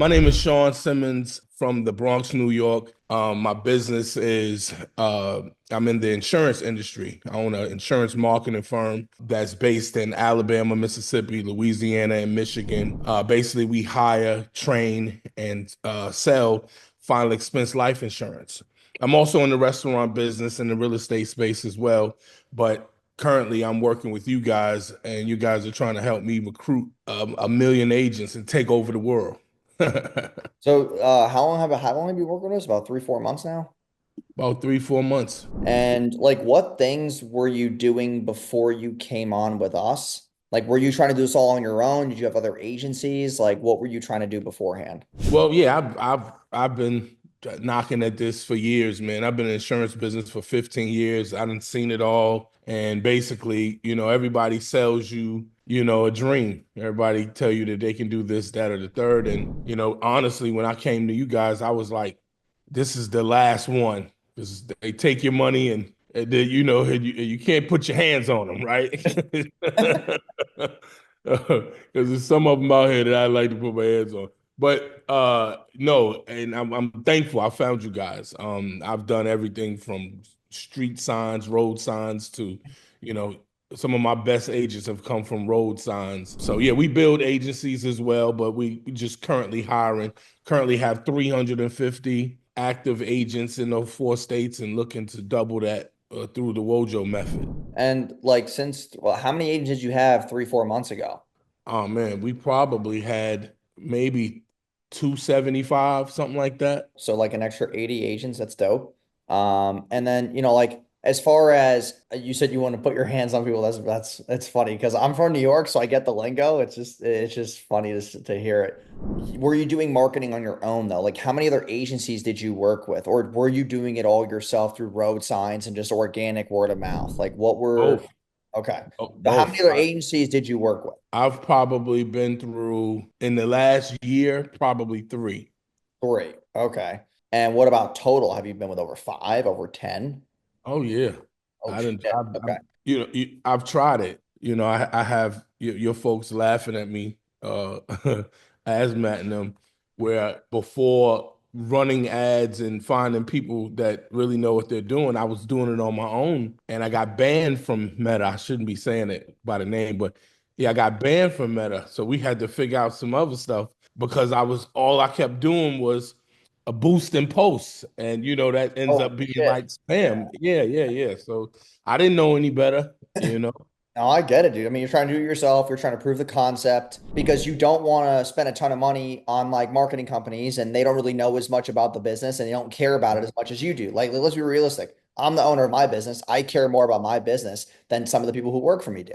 My name is Sean Simmons from the Bronx, New York. My business is I'm in the insurance industry. I own an insurance marketing firm that's based in Alabama, Mississippi, Louisiana, and Michigan. Basically, we hire, train, and sell final expense life insurance. I'm also in the restaurant business and the real estate space as well, but currently I'm working with you guys, and you guys are trying to help me recruit a million agents and take over the world. So, how long have you worked with us? About 3, 4 months now. About 3, 4 months. And like, what things were you doing before you came on with us? Like, were you trying to do this all on your own? Did you have other agencies? Like, what were you trying to do beforehand? Well, yeah, I've been knocking at this for years, man. I've been in the insurance business for 15 years. I done seen it all. And basically, everybody sells you, a dream. Everybody tell you that they can do this, that, or the third. And, honestly, when I came to you guys, I was like, this is the last one. They take your money and then, you can't put your hands on them, right? Because there's some of them out here that I like to put my hands on. But no, and I'm thankful I found you guys. I've done everything from street signs, road signs to, you know, some of my best agents have come from road signs. So yeah, we build agencies as well, but we just currently hiring, currently have 350 active agents in those 4 states and looking to double that through the Wojo method. And like, well, how many agents did you have 3, 4 months ago? Oh man, we probably had maybe 275, something like that. So like an extra 80 agents. That's dope. And then, like as far as you said you want to put your hands on people, that's funny because I'm from New York, so I get the lingo. It's just funny to hear it. Were you doing marketing on your own though? Like how many other agencies did you work with? Or were you doing it all yourself through road signs and just organic word of mouth? Like what were Both. okay. So how many Both. other agencies did you work with? I've probably been through in the last year, probably three. Three. Okay. And what about total? Have you been with over five, over 10? Oh yeah, Oh I didn't. shit. Okay. I've tried it. I have your folks laughing at me, as Matt and them, where before running ads and finding people that really know what they're doing, I was doing it on my own, and I got banned from Meta. I shouldn't be saying it by the name, but yeah, I got banned from Meta, so we had to figure out some other stuff because all I kept doing was a boost in posts, and that ends Oh up being shit. like spam. Yeah, yeah, yeah. So I didn't know any better. No, I get it, dude. I mean, you're trying to do it yourself. You're trying to prove the concept because you don't want to spend a ton of money on like marketing companies and they don't really know as much about the business and they don't care about it as much as you do. Like, let's be realistic. I'm the owner of my business. I care more about my business than some of the people who work for me do.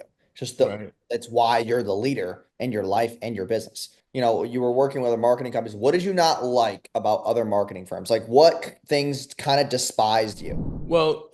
Right. That's why you're the leader in your life and your business. You were working with other marketing companies. What did you not like about other marketing firms? Like, what things kind of despised you? Well,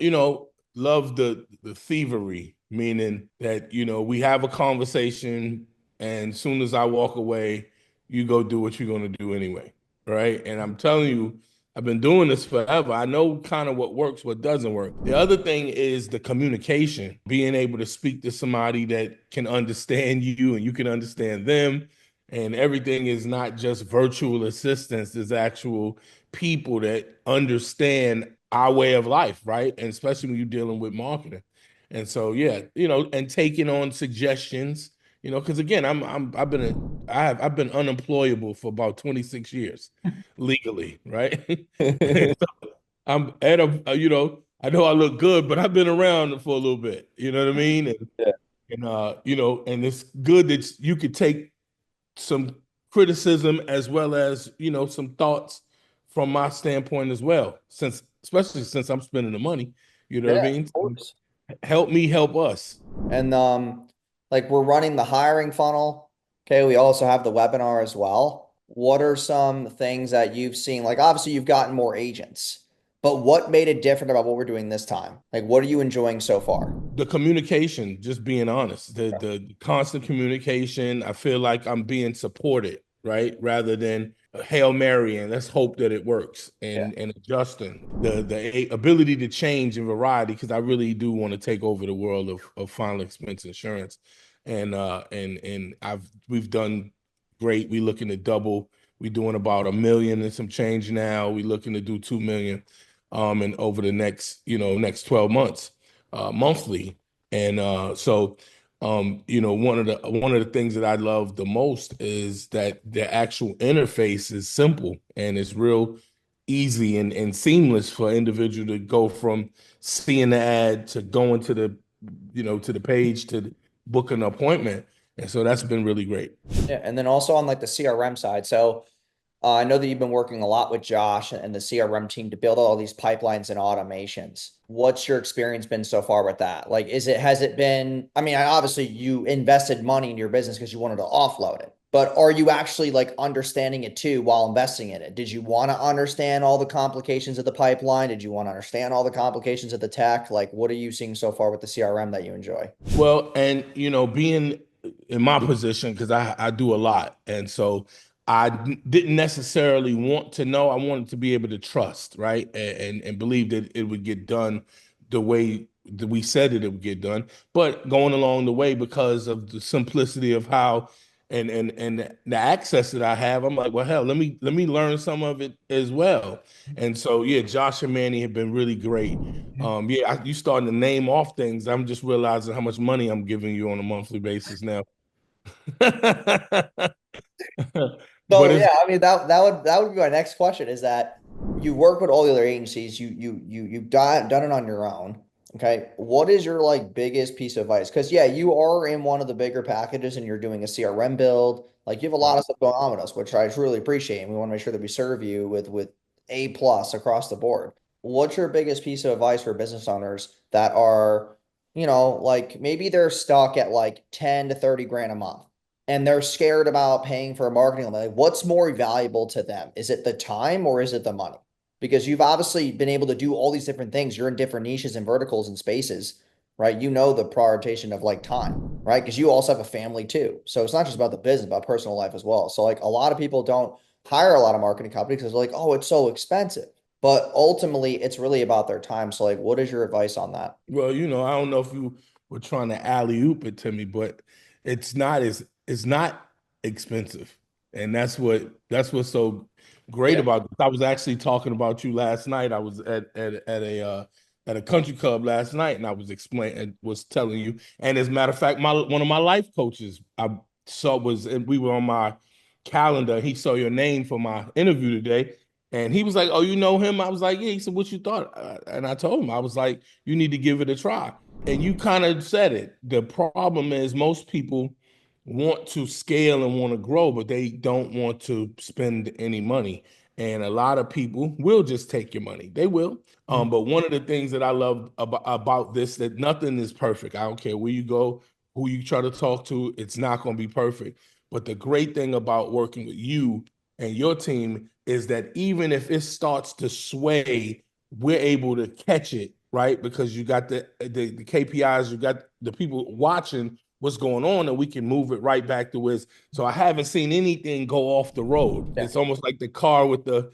love the thievery, meaning that we have a conversation, and as soon as I walk away, you go do what you're gonna do anyway, right? And I'm telling you, I've been doing this forever. I know kind of what works, what doesn't work. The other thing is the communication, being able to speak to somebody that can understand you and you can understand them. And everything is not just virtual assistants, there's actual people that understand our way of life, right? And especially when you're dealing with marketing. And so, yeah, and taking on suggestions, because again, I've been unemployable for about 26 years legally, right? And so I'm at I know I look good, but I've been around for a little bit. You know what I mean? And it's good that you could take some criticism as well as some thoughts from my standpoint as well, since especially since I'm spending the money. You know what I Yeah, mean? of course. Help me help us. And like we're running the hiring funnel. Okay, we also have the webinar as well. What are some things that you've seen? Like obviously you've gotten more agents, but what made it different about what we're doing this time? Like what are you enjoying so far? The communication, just being honest, the constant communication. I feel like I'm being supported, right, rather than Hail Mary and let's hope that it works, Yeah. and adjusting the ability to change and variety, because I really do want to take over the world of final expense insurance. And we've done great. We looking to double We're doing about 1 million and some change now. We're looking to do 2 million, and over the next, next 12 months, monthly. And one of the things that I love the most is that the actual interface is simple and it's real easy and seamless for an individual to go from seeing the ad to going to the page to book an appointment. And so that's been really great. Yeah, and then also on like the CRM side. So I know that you've been working a lot with Josh and the CRM team to build all these pipelines and automations. What's your experience been so far with that? Like, has it been, I mean, obviously you invested money in your business because you wanted to offload it, but are you actually like understanding it too while investing in it? Did you want to understand all the complications of the pipeline? Did you want to understand all the complications of the tech? Like, what are you seeing so far with the CRM that you enjoy? Well, and being in my position, because I do a lot, and so didn't necessarily want to know. I wanted to be able to trust, right, and believe that it would get done the way that we said that it would get done. But going along the way, because of the simplicity of how and the access that I have, I'm like, well, hell, let me learn some of it as well. And so, yeah, Josh and Manny have been really great. Yeah, you starting to name off things. I'm just realizing how much money I'm giving you on a monthly basis now. But So it's yeah, I mean that would be my next question is that you work with all the other agencies, you've done it on your own. Okay. What is your like biggest piece of advice? Because yeah, you are in one of the bigger packages and you're doing a CRM build. Like you have a lot of stuff going on with us, which I truly appreciate. And we want to make sure that we serve you with A plus across the board. What's your biggest piece of advice for business owners that are, like maybe they're stuck at like 10 to 30 grand a month? And they're scared about paying for a marketing. Like, what's more valuable to them? Is it the time or is it the money? Because you've obviously been able to do all these different things. You're in different niches and verticals and spaces, right? You know the prioritization of like time, right? Because you also have a family too. So it's not just about the business, about personal life as well. So like a lot of people don't hire a lot of marketing companies because they're like, oh, it's so expensive. But ultimately, it's really about their time. So like, what is your advice on that? well, I don't know if you were trying to alley oop it to me, but it's not expensive, and that's what's so great Yeah. about this. I was actually talking about you last night. I was at a country club last night, and I was telling you. And as a matter of fact, my one of my life coaches I saw was, and we were on my calendar. He saw your name for my interview today. And he was like, "Oh, you know him?" I was like, "Yeah." He said, "What you thought?" And I told him, I was like, "You need to give it a try." And you kind of said it. The problem is most people want to scale and want to grow, but they don't want to spend any money. And a lot of people will just take your money. They will. But one of the things that I love about this, that nothing is perfect. I don't care where you go, who you try to talk to, it's not going to be perfect. But the great thing about working with you and your team is that even if it starts to sway, we're able to catch it, right? Because you got the KPIs, you got the people watching what's going on, and we can move it right back to where it's. So I haven't seen anything go off the road. Yeah. It's almost like the car with the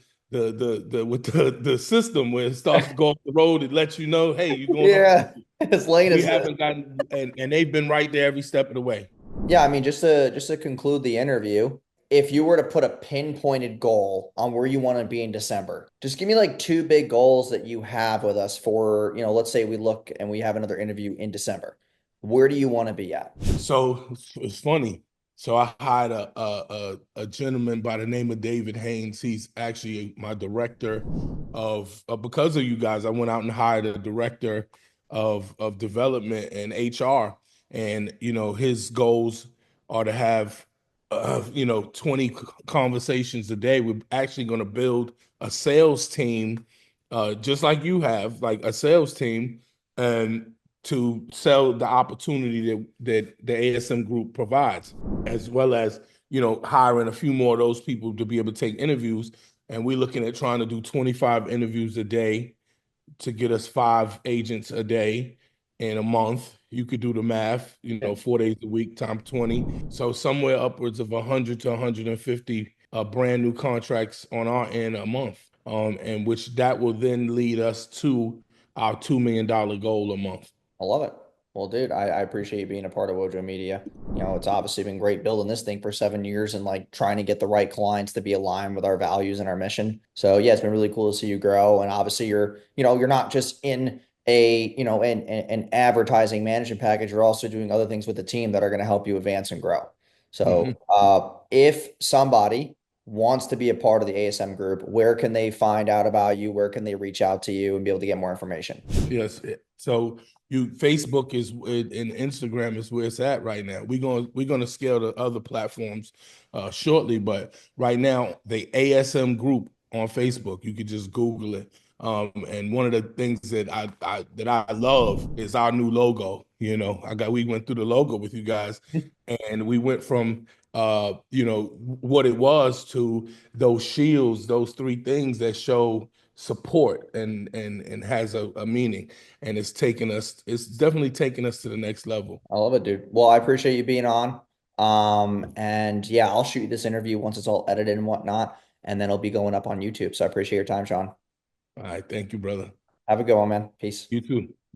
system where it starts to go off the road. It lets you know, hey, you're going off. Yeah. It's lane We assist. haven't gotten, and they've been right there every step of the way. Yeah, I mean, just to conclude the interview, if you were to put a pinpointed goal on where you want to be in December, just give me like two big goals that you have with us for, let's say we look and we have another interview in December. Where do you want to be at? So it's funny. So I hired a gentleman by the name of David Haynes. He's actually my director because of you guys. I went out and hired a director of development and HR, and his goals are to have 20 conversations a day. We're actually going to build a sales team, just like you have, like a sales team, and to sell the opportunity that the ASM group provides, as well as hiring a few more of those people to be able to take interviews. And we're looking at trying to do 25 interviews a day to get us 5 agents a day in a month. You could do the math, Yeah, 4 days a week times 20. So somewhere upwards of 100 to 150 brand new contracts on our end a month. And which that will then lead us to our $2 million goal a month. I love it. Well, dude, I appreciate you being a part of Wojo Media. You know, it's obviously been great building this thing for 7 years and like trying to get the right clients to be aligned with our values and our mission. So yeah, it's been really cool to see you grow. And obviously you're not just in an advertising management package, you're also doing other things with the team that are going to help you advance and grow. So Mhm. if somebody wants to be a part of the ASM group, where can they find out about you? Where can they reach out to you and be able to get more information? Yes. So you Facebook is and Instagram is where it's at right now. We're gonna scale to other platforms shortly, but right now the ASM group on Facebook, you could just Google it. And one of the things that I love is our new logo. We went through the logo with you guys, and we went from what it was to those shields, those three things that show support and has a meaning, and it's definitely taken us to the next level. I love it, dude. Well, I appreciate you being on. And yeah, I'll shoot you this interview once it's all edited and whatnot, and then it'll be going up on YouTube. So I appreciate your time, Sean. All right, thank you, brother. Have a good one, man. Peace. You too.